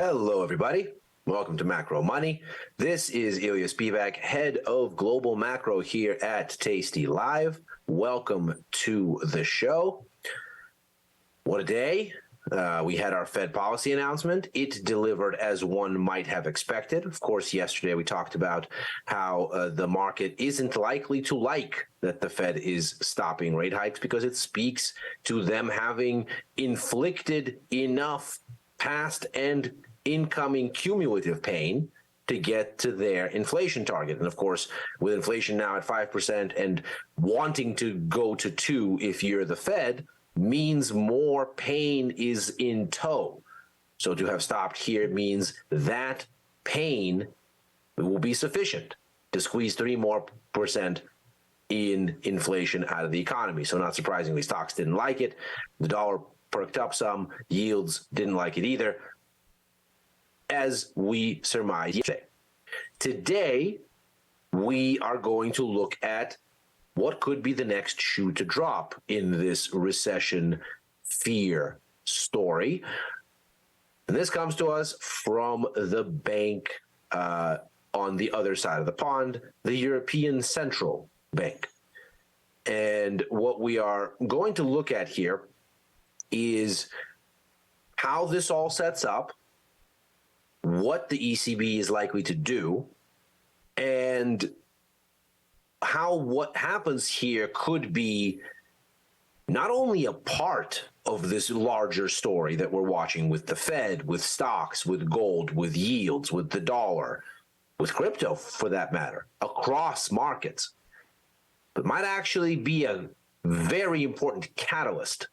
Hello, everybody. Welcome to Macro Money. This is Ilya Spivak, head of global macro here at tastylive. Welcome to the show. What a day. We had our Fed policy announcement. It delivered as one might have expected. Of course, yesterday we talked about how the market isn't likely to like that the Fed is stopping rate hikes because it speaks to them having inflicted enough past and incoming cumulative pain to get to their inflation target. And of course, with inflation now at 5% and wanting to go to 2 if you're the Fed, means more pain is in tow. So to have stopped here means that pain will be sufficient to squeeze 3% more in inflation out of the economy. So not surprisingly, stocks didn't like it. The dollar perked up some, yields didn't like it either, as we surmised yesterday. Today, we are going to look at what could be the next shoe to drop in this recession fear story. And this comes to us from the bank on the other side of the pond, the European Central Bank. And what we are going to look at here is how this all sets up, what the ECB is likely to do, and how what happens here could be not only a part of this larger story that we're watching with the Fed, with stocks, with gold, with yields, with the dollar, with crypto for that matter, across markets, but might actually be a very important catalyst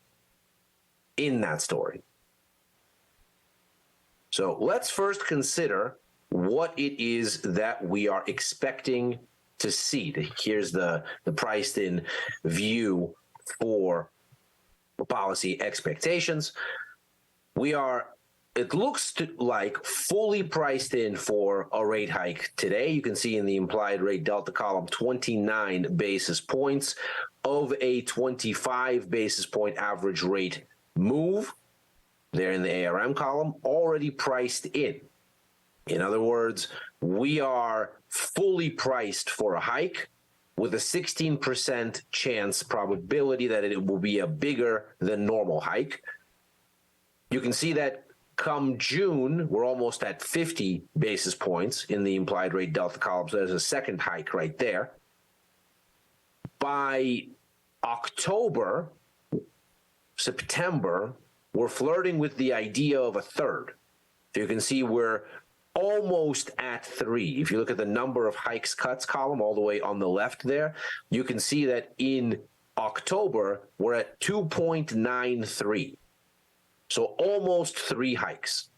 in that story. So let's first consider what it is that we are expecting to see. Here's the priced in view for policy expectations. It looks like fully priced in for a rate hike today. You can see in the implied rate delta column 29 basis points of a 25 basis point average rate move. There in the ARM column, already priced in. In other words, we are fully priced for a hike with a 16% chance probability that it will be a bigger than normal hike. You can see that come June, we're almost at 50 basis points in the implied rate delta column. So there's a second hike right there. By October, September, we're flirting with the idea of a third. So you can see we're almost at 3. If you look at the number of hikes cuts column all the way on the left there, you can see that in October, we're at 2.93. So almost 3 hikes.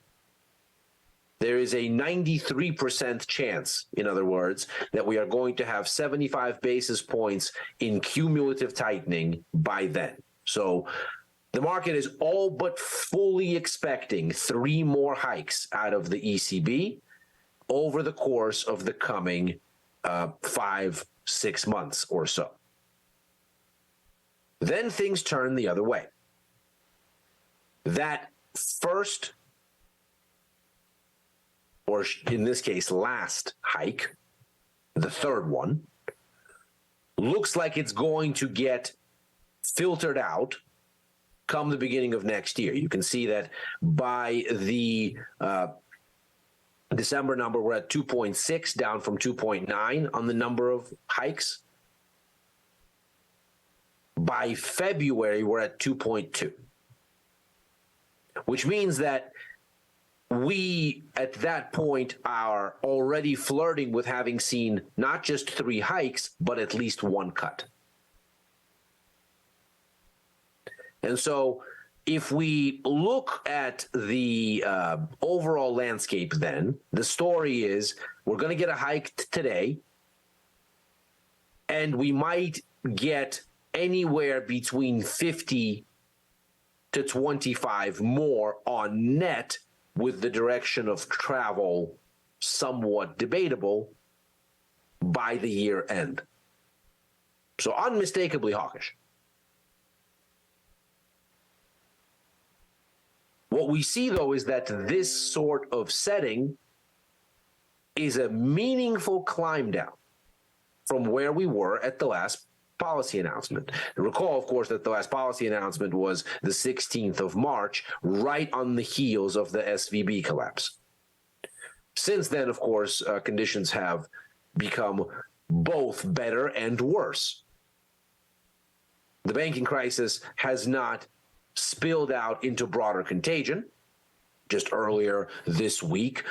There is a 93% chance, in other words, that we are going to have 75 basis points in cumulative tightening by then. So the market is all but fully expecting 3 more hikes out of the ECB over the course of the coming 5-6 months or so. Then things turn the other way. That first, or in this case, last hike, the third one, looks like it's going to get filtered out come the beginning of next year. You can see that by the December number, we're at 2.6, down from 2.9 on the number of hikes. By February, we're at 2.2, which means that we, at that point, are already flirting with having seen not just 3 hikes, but at least 1 cut. And so if we look at the overall landscape then, the story is we're going to get a hike today, and we might get anywhere between 50 to 25 more on net, with the direction of travel somewhat debatable by the year end. So unmistakably hawkish. What we see, though, is that this sort of setting is a meaningful climb down from where we were at the last policy announcement. Recall, of course, that the last policy announcement was the 16th of March, right on the heels of the SVB collapse. Since then, of course, conditions have become both better and worse. The banking crisis has not spilled out into broader contagion. Just earlier this week,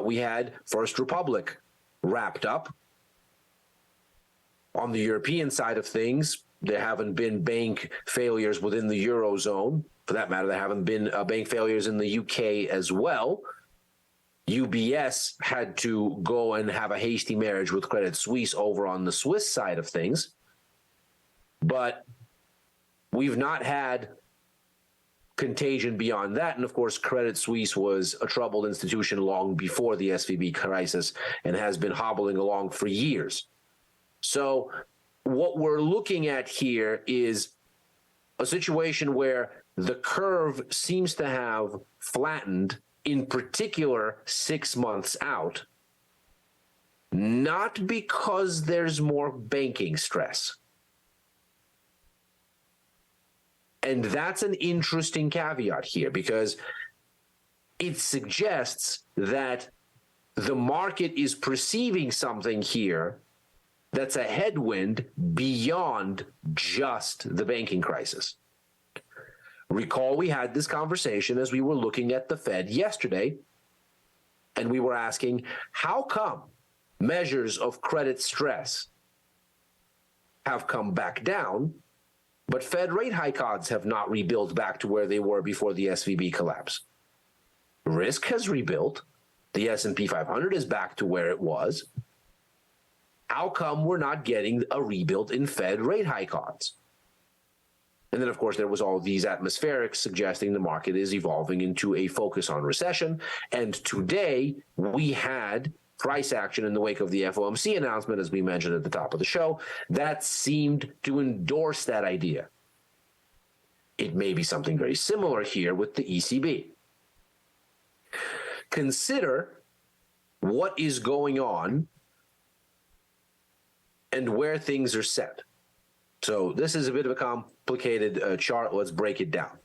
we had First Republic wrapped up. On the European side of things, there haven't been bank failures within the Eurozone. For that matter, there haven't been bank failures in the UK as well. UBS had to go and have a hasty marriage with Credit Suisse over on the Swiss side of things. But we've not had contagion beyond that. And of course, Credit Suisse was a troubled institution long before the SVB crisis and has been hobbling along for years. So what we're looking at here is a situation where the curve seems to have flattened, in particular 6 months out, not because there's more banking stress. And that's an interesting caveat here, because it suggests that the market is perceiving something here that's a headwind beyond just the banking crisis. Recall we had this conversation as we were looking at the Fed yesterday, and we were asking, how come measures of credit stress have come back down, but Fed rate hike odds have not rebuilt back to where they were before the SVB collapse? Risk has rebuilt. The S&P 500 is back to where it was. How come we're not getting a rebuild in Fed rate hike odds? And then, of course, there was all these atmospherics suggesting the market is evolving into a focus on recession. And today, we had price action in the wake of the FOMC announcement, as we mentioned at the top of the show, that seemed to endorse that idea. It may be something very similar here with the ECB. Consider what is going on and where things are set. So this is a bit of a complicated chart. Let's break it down.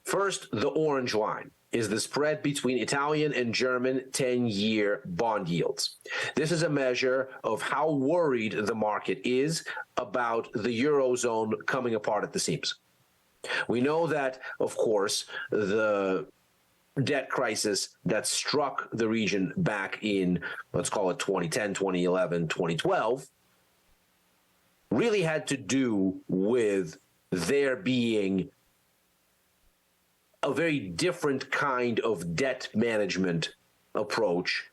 First, the orange line is the spread between Italian and German 10-year bond yields. This is a measure of how worried the market is about the Eurozone coming apart at the seams. We know that, of course, the debt crisis that struck the region back in, let's call it 2010, 2011, 2012, really had to do with there being a very different kind of debt management approach,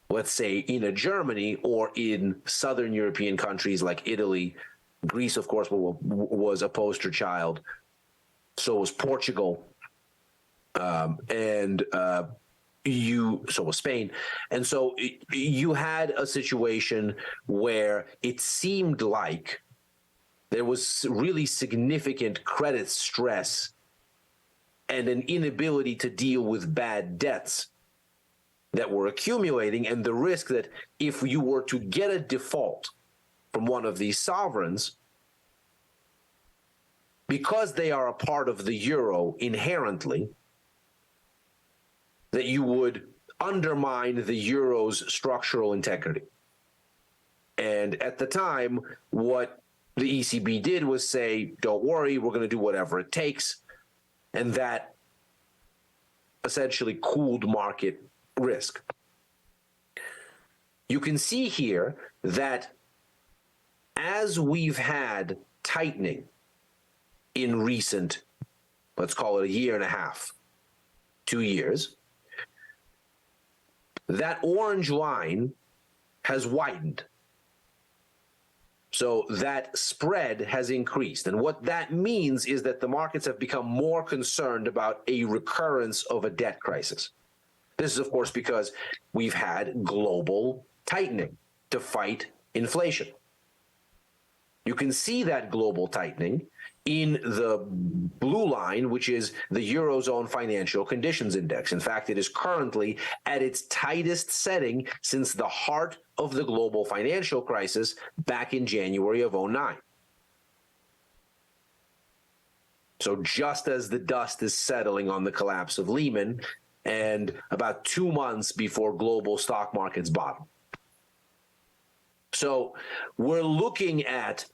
let's say in a Germany or in southern European countries like Italy. Greece, of course, was a poster child. So was Portugal. So was Spain. And so you had a situation where it seemed like there was really significant credit stress and an inability to deal with bad debts that were accumulating, and the risk that if you were to get a default from one of these sovereigns, because they are a part of the euro inherently, that you would undermine the euro's structural integrity. And at the time, what the ECB did was say, don't worry, we're going to do whatever it takes. And that essentially cooled market risk. You can see here that as we've had tightening in recent, let's call it a year and a half, 2 years, that orange line has widened. So that spread has increased. And what that means is that the markets have become more concerned about a recurrence of a debt crisis. This is, of course, because we've had global tightening to fight inflation. You can see that global tightening in the blue line, which is the Eurozone Financial Conditions Index. In fact, it is currently at its tightest setting since the heart of the global financial crisis back in January of 2009. So just as the dust is settling on the collapse of Lehman and about 2 months before global stock markets bottom. So we're looking at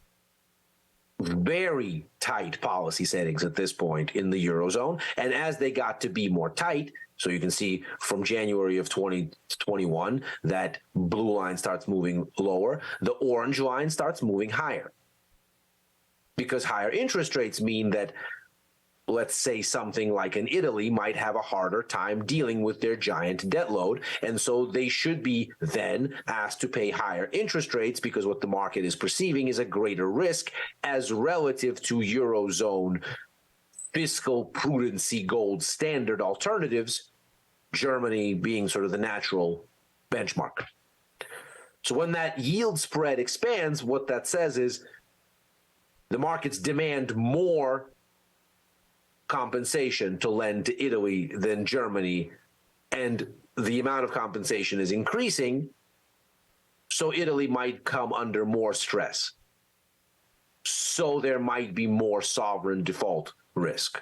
very tight policy settings at this point in the Eurozone. And as they got to be more tight, so you can see from January of 2021, that blue line starts moving lower, the orange line starts moving higher. Because higher interest rates mean that, let's say, something like an Italy might have a harder time dealing with their giant debt load. And so they should be then asked to pay higher interest rates because what the market is perceiving is a greater risk as relative to Eurozone fiscal prudency gold standard alternatives, Germany being sort of the natural benchmark. So when that yield spread expands, what that says is the markets demand more compensation to lend to Italy than Germany, and the amount of compensation is increasing, so Italy might come under more stress. So there might be more sovereign default risk.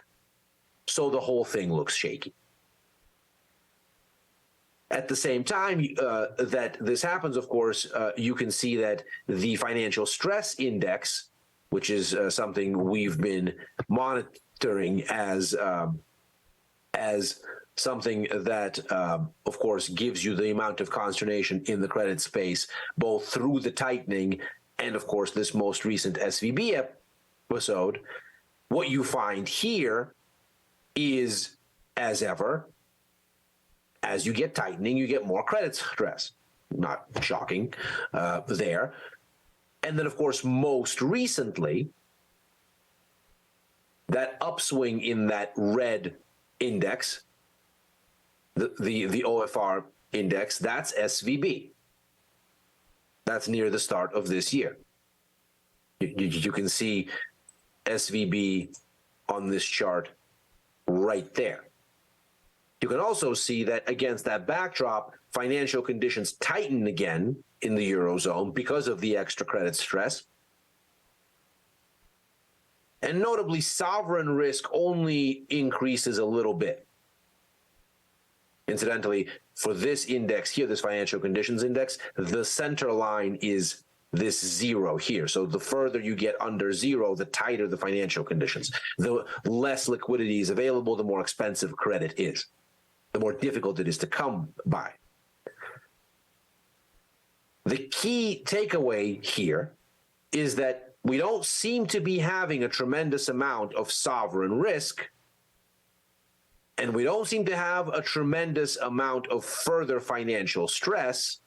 So the whole thing looks shaky. At the same time that this happens, of course, you can see that the financial stress index, which is something we've been monitoring as something that, of course, gives you the amount of consternation in the credit space, both through the tightening and, of course, this most recent SVB episode. What you find here is, as ever, as you get tightening, you get more credit stress. Not shocking there. And then, of course, most recently, that upswing in that red index, the OFR index, that's SVB. That's near the start of this year. You can see SVB on this chart right there. You can also see that against that backdrop, financial conditions tighten again in the Eurozone because of the extra credit stress. And notably, sovereign risk only increases a little bit. Incidentally, for this index here, this financial conditions index, the center line is this zero here. So the further you get under zero, the tighter the financial conditions. The less liquidity is available, the more expensive credit is, the more difficult it is to come by. The key takeaway here is that we don't seem to be having a tremendous amount of sovereign risk, and we don't seem to have a tremendous amount of further financial stress,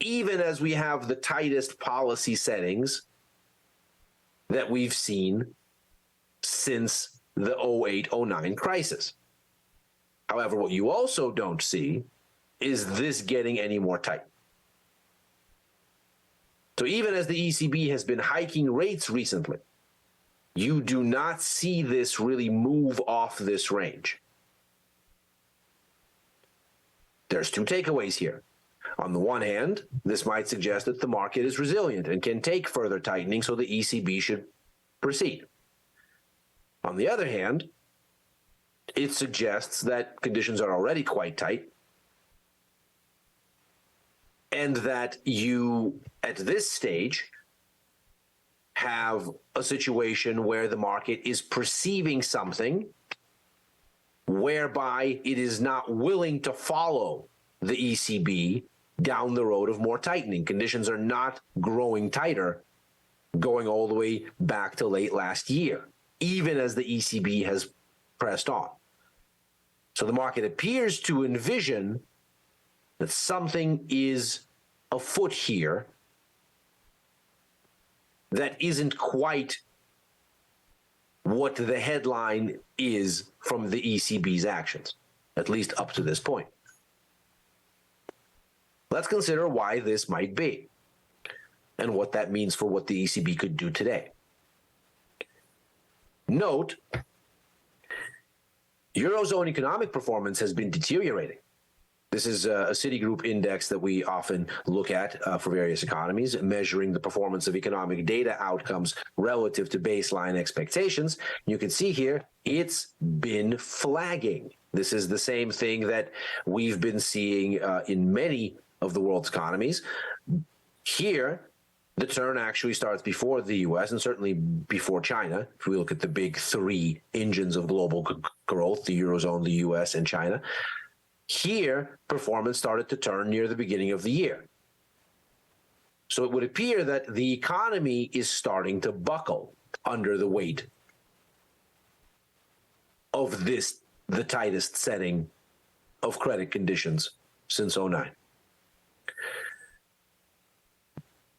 even as we have the tightest policy settings that we've seen since the 08-09 crisis. However, what you also don't see is this getting any more tight. So even as the ECB has been hiking rates recently, you do not see this really move off this range. There's two takeaways here. On the one hand, this might suggest that the market is resilient and can take further tightening, so the ECB should proceed. On the other hand, it suggests that conditions are already quite tight and that you, at this stage, have a situation where the market is perceiving something whereby it is not willing to follow the ECB down the road of more tightening. Conditions are not growing tighter, going all the way back to late last year, even as the ECB has pressed on. So the market appears to envision that something is afoot here that isn't quite what the headline is from the ECB's actions, at least up to this point. Let's consider why this might be. and what that means for what the ECB could do today. Note, Eurozone economic performance has been deteriorating. This is a Citigroup index that we often look at for various economies, measuring the performance of economic data outcomes relative to baseline expectations. You can see here, it's been flagging. This is the same thing that we've been seeing in many of the world's economies. Here, the turn actually starts before the U.S. and certainly before China. If we look at the big three engines of global growth, the Eurozone, the U.S., and China, here, performance started to turn near the beginning of the year. So it would appear that the economy is starting to buckle under the weight of this, the tightest setting of credit conditions since 2009.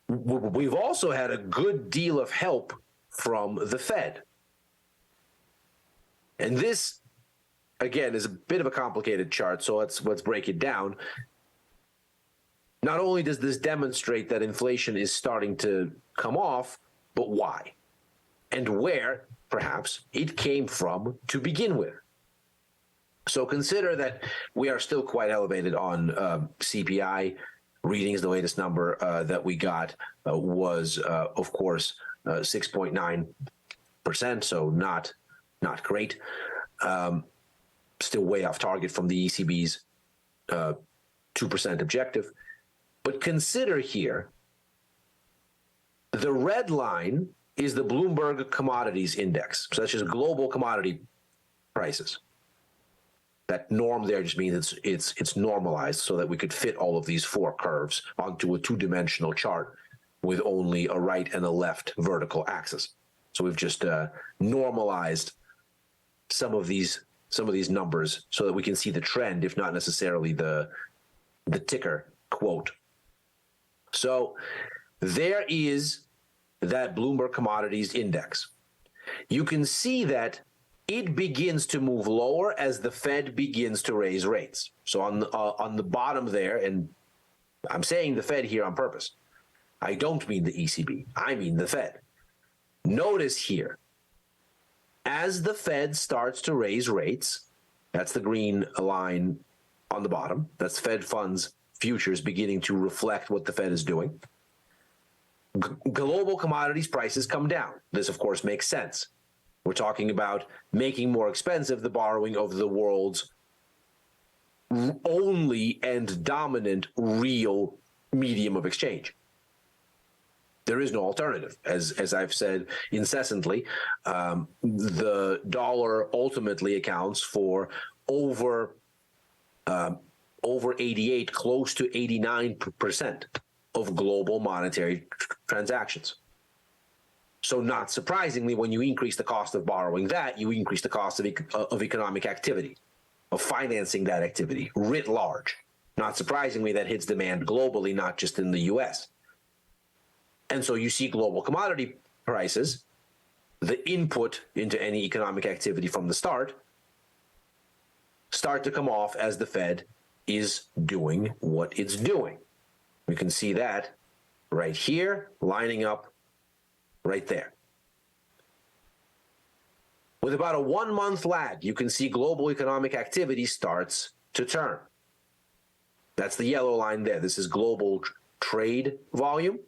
We've also had a good deal of help from the Fed. And this, again, is a bit of a complicated chart, so let's break it down. Not only does this demonstrate that inflation is starting to come off, but why? And where, perhaps, it came from to begin with. So consider that we are still quite elevated on CPI readings. The latest number that we got was, of course, 6.9%, so not great. Still way off target from the ECB's 2% objective. But consider here, the red line is the Bloomberg Commodities Index. So that's just global commodity prices. That norm there just means it's normalized so that we could fit all of these four curves onto a two-dimensional chart with only a right and a left vertical axis. So we've just normalized some of these numbers so that we can see the trend, if not necessarily the ticker quote. So there is that Bloomberg Commodities Index. You can see that it begins to move lower as the Fed begins to raise rates. So on the bottom there, and I'm saying the Fed here on purpose. I don't mean the ECB. I mean the Fed. Notice here, as the Fed starts to raise rates, that's the green line on the bottom. That's Fed funds futures beginning to reflect what the Fed is doing. Global commodities prices come down. This, of course, makes sense. We're talking about making more expensive the borrowing of the world's only and dominant real medium of exchange. There is no alternative. As I've said incessantly, the dollar ultimately accounts for over 88, close to 89% of global monetary transactions. So not surprisingly, when you increase the cost of borrowing that, you increase the cost of economic activity, of financing that activity writ large. Not surprisingly, that hits demand globally, not just in the U.S. And so you see global commodity prices, the input into any economic activity from the start to come off as the Fed is doing what it's doing. We can see that right here, lining up right there. With about a 1 month lag, you can see global economic activity starts to turn. That's the yellow line there. This is global trade volume.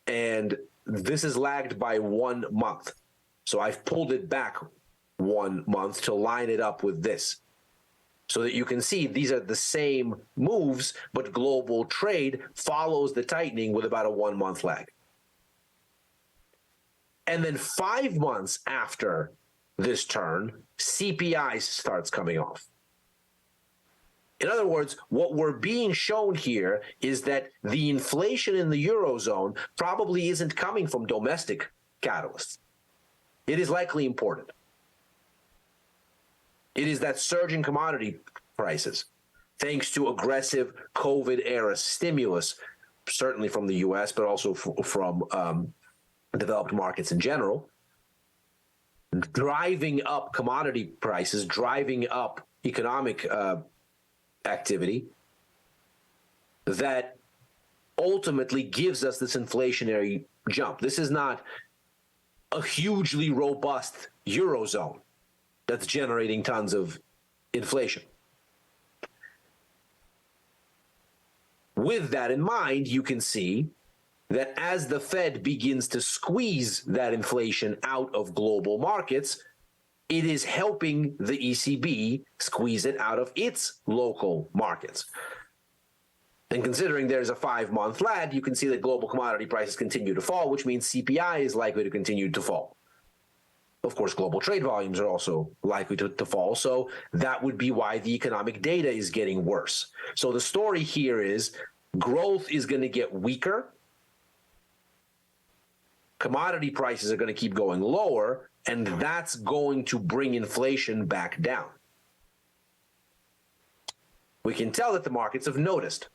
And this is lagged by 1 month. So I've pulled it back 1 month to line it up with this, so that you can see these are the same moves, but global trade follows the tightening with about a 1 month lag. And then 5 months after this turn, CPI starts coming off. In other words, what we're being shown here is that the inflation in the Eurozone probably isn't coming from domestic catalysts. It is likely imported. It is that surge in commodity prices, thanks to aggressive COVID-era stimulus, certainly from the U.S., but also from developed markets in general, driving up commodity prices, driving up economic activity that ultimately gives us this inflationary jump. This is not a hugely robust Eurozone that's generating tons of inflation. With that in mind, you can see that as the Fed begins to squeeze that inflation out of global markets, it is helping the ECB squeeze it out of its local markets. And considering there's a 5-month lag, you can see that global commodity prices continue to fall, which means CPI is likely to continue to fall. Of course, global trade volumes are also likely to fall, so that would be why the economic data is getting worse. So the story here is growth is going to get weaker, commodity prices are going to keep going lower, and that's going to bring inflation back down. We can tell that the markets have noticed.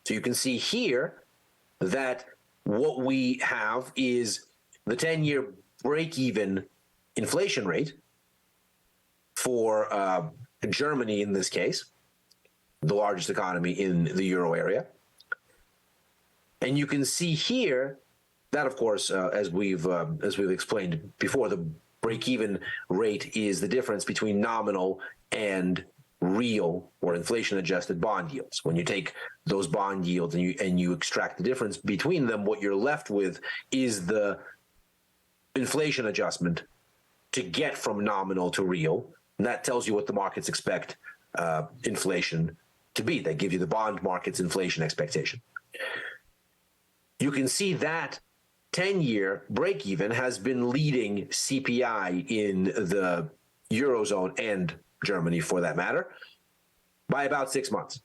So you can see here that what we have is the 10-year break-even inflation rate for Germany in this case, the largest economy in the euro area. And you can see here that, of course, as we've explained before, the break-even rate is the difference between nominal and real or inflation-adjusted bond yields. When you take those bond yields and you extract the difference between them, what you're left with is the inflation adjustment to get from nominal to real, and that tells you what the markets expect inflation to be. That gives you the bond market's inflation expectation. You can see that 10-year break-even has been leading CPI in the Eurozone and Germany, for that matter, by about 6 months.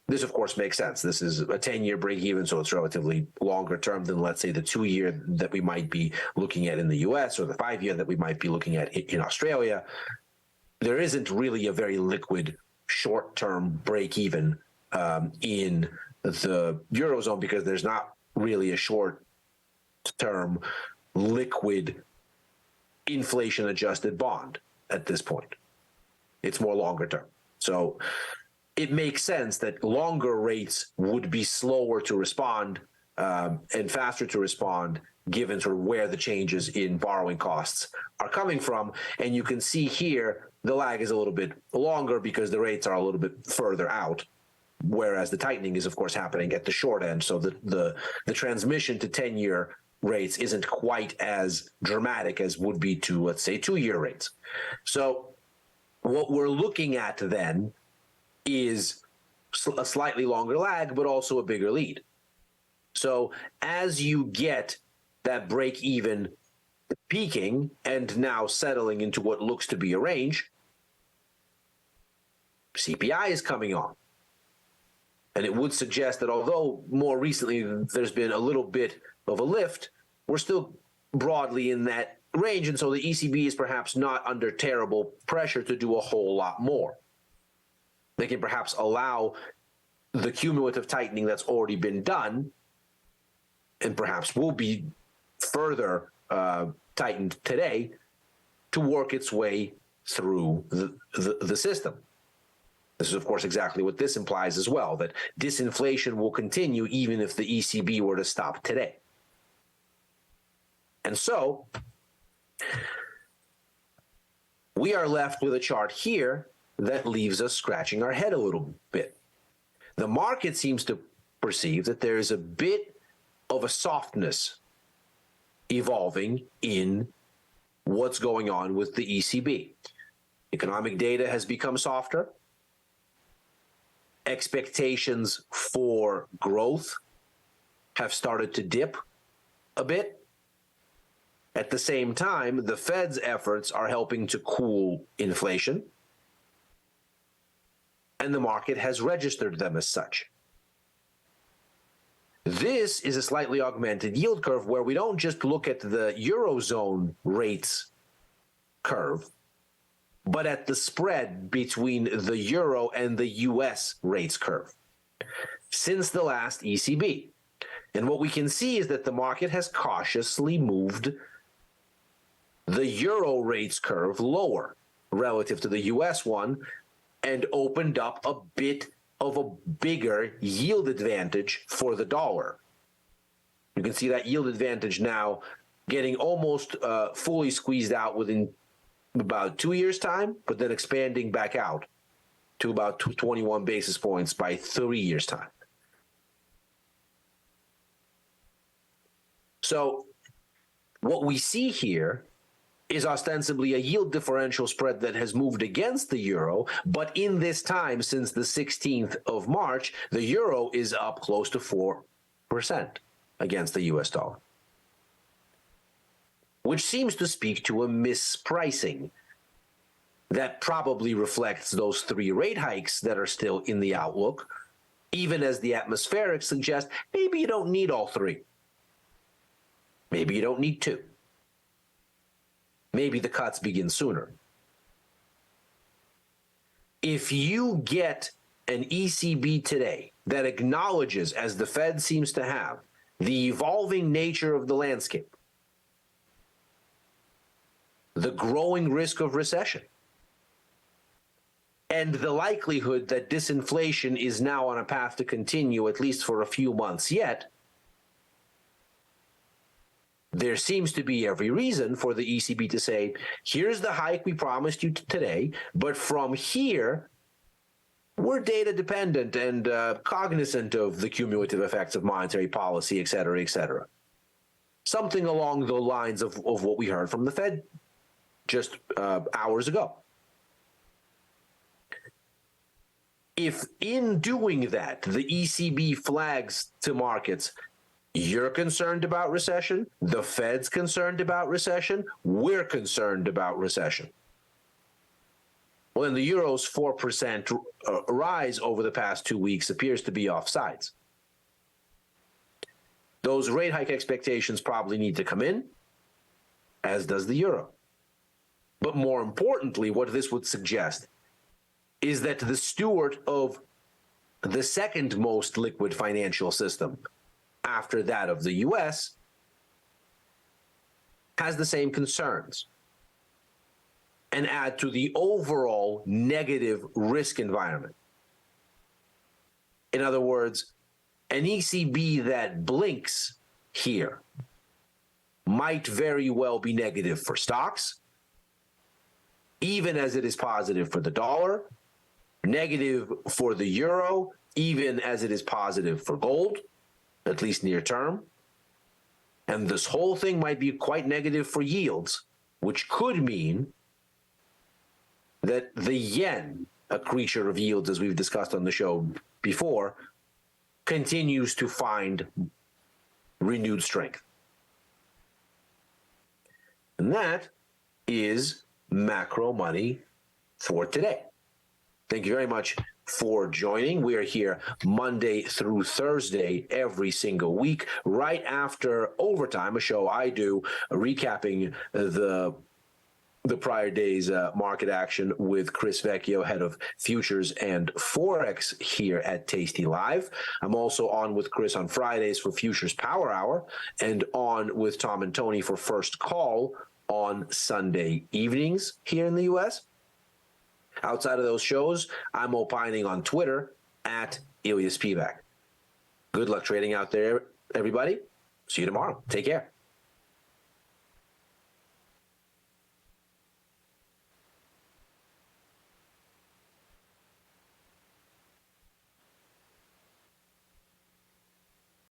This, of course, makes sense. This is a 10-year break-even, so it's relatively longer term than, let's say, the 2-year that we might be looking at in the U.S. or the 5-year that we might be looking at in Australia. There isn't really a very liquid short-term break-even in the Eurozone because there's not really a short-term liquid inflation-adjusted bond at this point. It's more longer term. So it makes sense that longer rates would be slower to respond and faster to respond given sort of where the changes in borrowing costs are coming from. And you can see here the lag is a little bit longer because the rates are a little bit further out, whereas the tightening is, of course, happening at the short end. So the transmission to 10-year rates isn't quite as dramatic as would be to, let's say, 2-year rates. So what we're looking at then is a slightly longer lag, but also a bigger lead. So as you get that break even peaking and now settling into what looks to be a range, CPI is coming on. And it would suggest that although more recently there's been a little bit of a lift, we're still broadly in that range, and so the ECB is perhaps not under terrible pressure to do a whole lot more. They can perhaps allow the cumulative tightening that's already been done, and perhaps will be further tightened today, to work its way through the system. This is, of course, exactly what this implies as well, that disinflation will continue even if the ECB were to stop today. And so we are left with a chart here that leaves us scratching our head a little bit. The market seems to perceive that there is a bit of a softness evolving in what's going on with the ECB. Economic data has become softer. Expectations for growth have started to dip a bit. At the same time, the Fed's efforts are helping to cool inflation, and the market has registered them as such. This is a slightly augmented yield curve where we don't just look at the Eurozone rates curve, but at the spread between the Euro and the US rates curve since the last ECB. And what we can see is that the market has cautiously moved the Euro rates curve lower relative to the US one and opened up a bit of a bigger yield advantage for the dollar. You can see that yield advantage now getting almost fully squeezed out within about 2 years' time, but then expanding back out to about 21 basis points by 3 years' time. So what we see here is ostensibly a yield differential spread that has moved against the euro, but in this time since the 16th of March, the euro is up close to 4% against the US dollar, which seems to speak to a mispricing that probably reflects those 3 rate hikes that are still in the outlook, even as the atmospheric suggests maybe you don't need all 3. Maybe you don't need 2. Maybe the cuts begin sooner. If you get an ECB today that acknowledges, as the Fed seems to have, the evolving nature of the landscape, the growing risk of recession, and the likelihood that disinflation is now on a path to continue at least for a few months yet, there seems to be every reason for the ECB to say, here's the hike we promised you today, but from here, we're data dependent and cognizant of the cumulative effects of monetary policy, et cetera, et cetera. Something along the lines of what we heard from the Fed just hours ago. If in doing that, the ECB flags to markets, you're concerned about recession, the Fed's concerned about recession, we're concerned about recession. Well, then the euro's 4% rise over the past 2 weeks appears to be offsides. Those rate hike expectations probably need to come in, as does the euro. But more importantly, what this would suggest is that the steward of the second most liquid financial system after that of the US has the same concerns and add to the overall negative risk environment. In other words, an ECB that blinks here might very well be negative for stocks, even as it is positive for the dollar, negative for the euro, even as it is positive for gold, at least near term. And this whole thing might be quite negative for yields, which could mean that the yen, a creature of yields as we've discussed on the show before, continues to find renewed strength. And that is macro money for today. Thank you very much for joining. We are here Monday through Thursday every single week, right after overtime, a show I do recapping the prior day's market action with Chris Vecchio, head of futures and Forex here at Tasty Live. I'm also on with Chris on Fridays for Futures Power Hour and on with Tom and Tony for First Call on Sunday evenings here in the U.S. Outside of those shows, I'm opining on Twitter at Ilya Spivak. Good luck trading out there, everybody. See you tomorrow. Take care.